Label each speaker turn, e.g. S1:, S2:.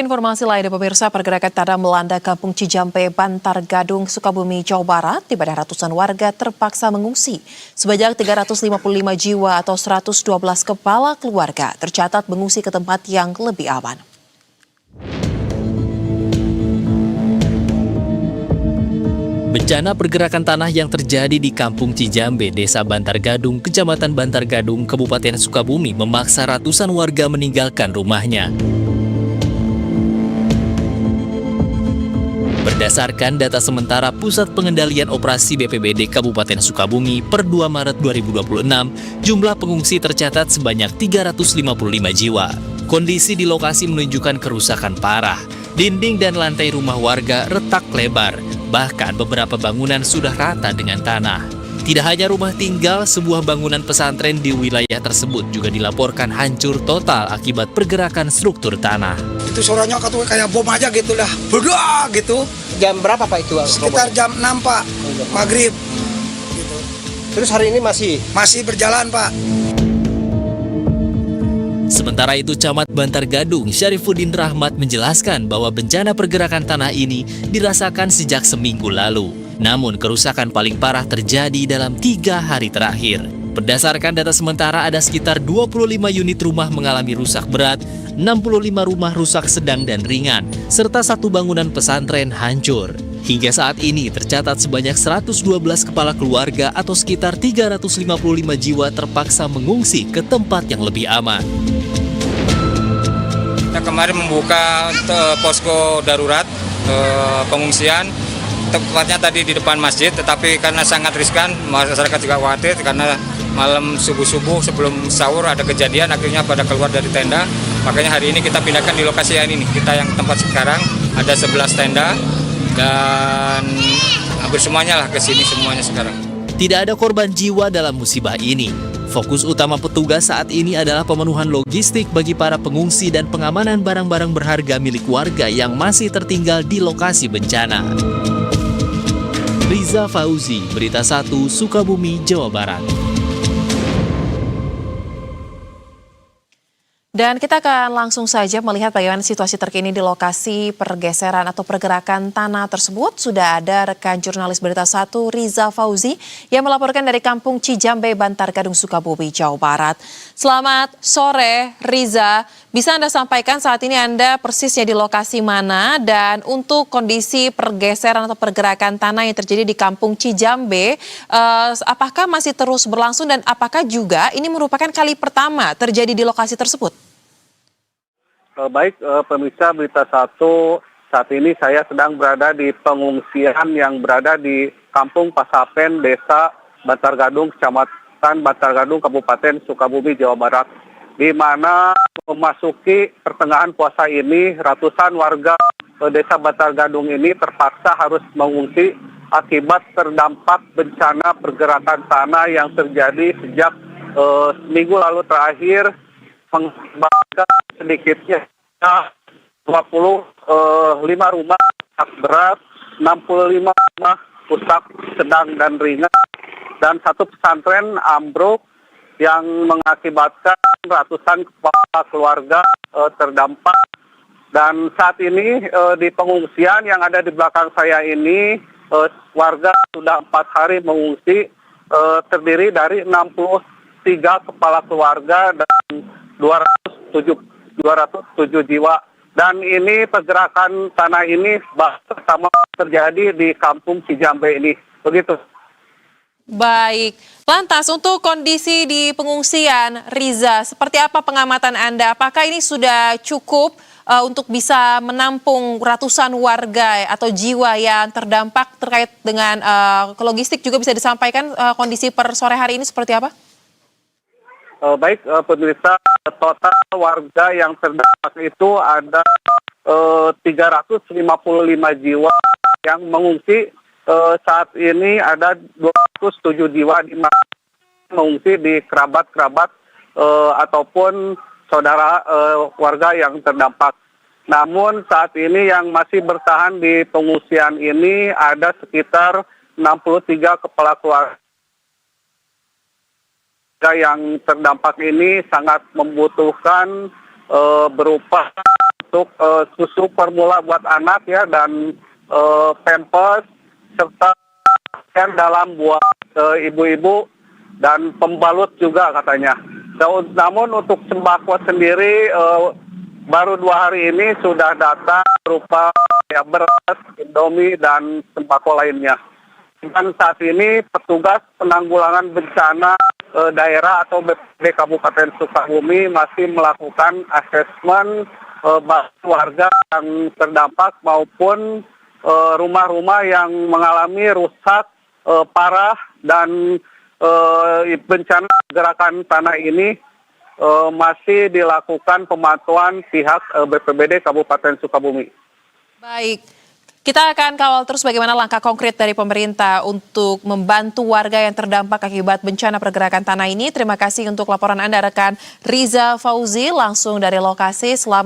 S1: Informasi lainnya pemirsa, pergerakan tanah melanda Kampung Cijambe, Bantar Gadung, Sukabumi, Jawa Barat, di mana ratusan warga terpaksa mengungsi. Sebanyak 355 jiwa atau 112 kepala keluarga tercatat mengungsi ke tempat yang lebih aman.
S2: Bencana pergerakan tanah yang terjadi di Kampung Cijambe, Desa Bantar Gadung, Kecamatan Bantar Gadung, Kabupaten Sukabumi memaksa ratusan warga meninggalkan rumahnya. Berdasarkan data sementara Pusat Pengendalian Operasi BPBD Kabupaten Sukabumi per 2 Maret 2026, jumlah pengungsi tercatat sebanyak 355 jiwa. Kondisi di lokasi menunjukkan kerusakan parah. Dinding dan lantai rumah warga retak lebar, bahkan beberapa bangunan sudah rata dengan tanah. Tidak hanya rumah tinggal, sebuah bangunan pesantren di wilayah tersebut juga dilaporkan hancur total akibat pergerakan struktur tanah.
S3: Itu suaranya kayak bom aja gitu lah, beda gitu.
S4: Jam berapa Pak itu?
S3: Sekitar jam 6 Pak, maghrib. Gitu.
S4: Terus hari ini masih
S3: berjalan Pak.
S2: Sementara itu, Camat Bantar Gadung, Syarifuddin Rahmat menjelaskan bahwa bencana pergerakan tanah ini dirasakan sejak seminggu lalu. Namun, kerusakan paling parah terjadi dalam 3 hari terakhir. Berdasarkan data sementara, ada sekitar 25 unit rumah mengalami rusak berat, 65 rumah rusak sedang dan ringan, serta 1 bangunan pesantren hancur. Hingga saat ini tercatat sebanyak 112 kepala keluarga atau sekitar 355 jiwa terpaksa mengungsi ke tempat yang lebih aman.
S5: Kita kemarin membuka posko darurat pengungsian, tepatnya tadi di depan masjid, tetapi karena sangat riskan, masyarakat juga khawatir karena malam subuh-subuh sebelum sahur ada kejadian, akhirnya pada keluar dari tenda. Makanya hari ini kita pindahkan di lokasi yang ini. Kita yang tempat sekarang ada 11 tenda dan hampir semuanya lah ke sini semuanya sekarang.
S2: Tidak ada korban jiwa dalam musibah ini. Fokus utama petugas saat ini adalah pemenuhan logistik bagi para pengungsi dan pengamanan barang-barang berharga milik warga yang masih tertinggal di lokasi bencana. Riza Fauzi, Berita 1, Sukabumi, Jawa Barat.
S1: Dan kita akan langsung saja melihat bagaimana situasi terkini di lokasi pergeseran atau pergerakan tanah tersebut. Sudah ada rekan jurnalis Berita 1 Riza Fauzi yang melaporkan dari Kampung Cijambe, Bantar Gadung, Sukabumi, Jawa Barat. Selamat sore Riza, bisa Anda sampaikan saat ini Anda persisnya di lokasi mana dan untuk kondisi pergeseran atau pergerakan tanah yang terjadi di Kampung Cijambe, apakah masih terus berlangsung dan apakah juga ini merupakan kali pertama terjadi di lokasi tersebut?
S6: Baik, pemirsa Berita 1, saat ini saya sedang berada di pengungsian yang berada di Kampung Pasapen, Desa Bantar Gadung, Kecamatan Bantar Gadung, Kabupaten Sukabumi, Jawa Barat. Di mana memasuki pertengahan puasa ini, ratusan warga Desa Bantar Gadung ini terpaksa harus mengungsi akibat terdampak bencana pergerakan tanah yang terjadi sejak minggu lalu terakhir, mengakibatkan sedikitnya 25 rumah rusak berat, 65 rumah rusak sedang dan ringan, dan 1 pesantren ambruk yang mengakibatkan ratusan kepala keluarga terdampak. Dan saat ini di pengungsian yang ada di belakang saya ini, warga sudah 4 hari mengungsi, terdiri dari 63 kepala keluarga dan 207 jiwa. Dan ini pergerakan tanah ini pertama terjadi di Kampung Cijambe ini. Begitu.
S1: Baik, lantas untuk kondisi di pengungsian, Riza, seperti apa pengamatan Anda? Apakah ini sudah cukup untuk bisa menampung ratusan warga atau jiwa yang terdampak terkait dengan logistik, juga bisa disampaikan kondisi per sore hari ini seperti apa?
S6: Baik, pemirsa, total warga yang terdampak itu ada 355 jiwa yang mengungsi. Saat ini ada 207 jiwa di mengungsi di kerabat-kerabat ataupun saudara warga yang terdampak. Namun saat ini yang masih bertahan di pengungsian ini ada sekitar 63 kepala keluarga yang terdampak ini sangat membutuhkan berupa untuk susu formula buat anak ya dan pampers serta dalam buat ibu-ibu dan pembalut juga katanya. Namun untuk sembako sendiri baru 2 hari ini sudah datang berupa ya, beras, Indomie dan sembako lainnya. Dan saat ini petugas penanggulangan bencana daerah atau BPBD Kabupaten Sukabumi masih melakukan asesmen warga yang terdampak maupun rumah-rumah yang mengalami rusak parah dan bencana gerakan tanah ini masih dilakukan pemantauan pihak BPBD Kabupaten Sukabumi.
S1: Baik, kita akan kawal terus bagaimana langkah konkret dari pemerintah untuk membantu warga yang terdampak akibat bencana pergerakan tanah ini. Terima kasih untuk laporan Anda rekan Riza Fauzi langsung dari lokasi. Selamat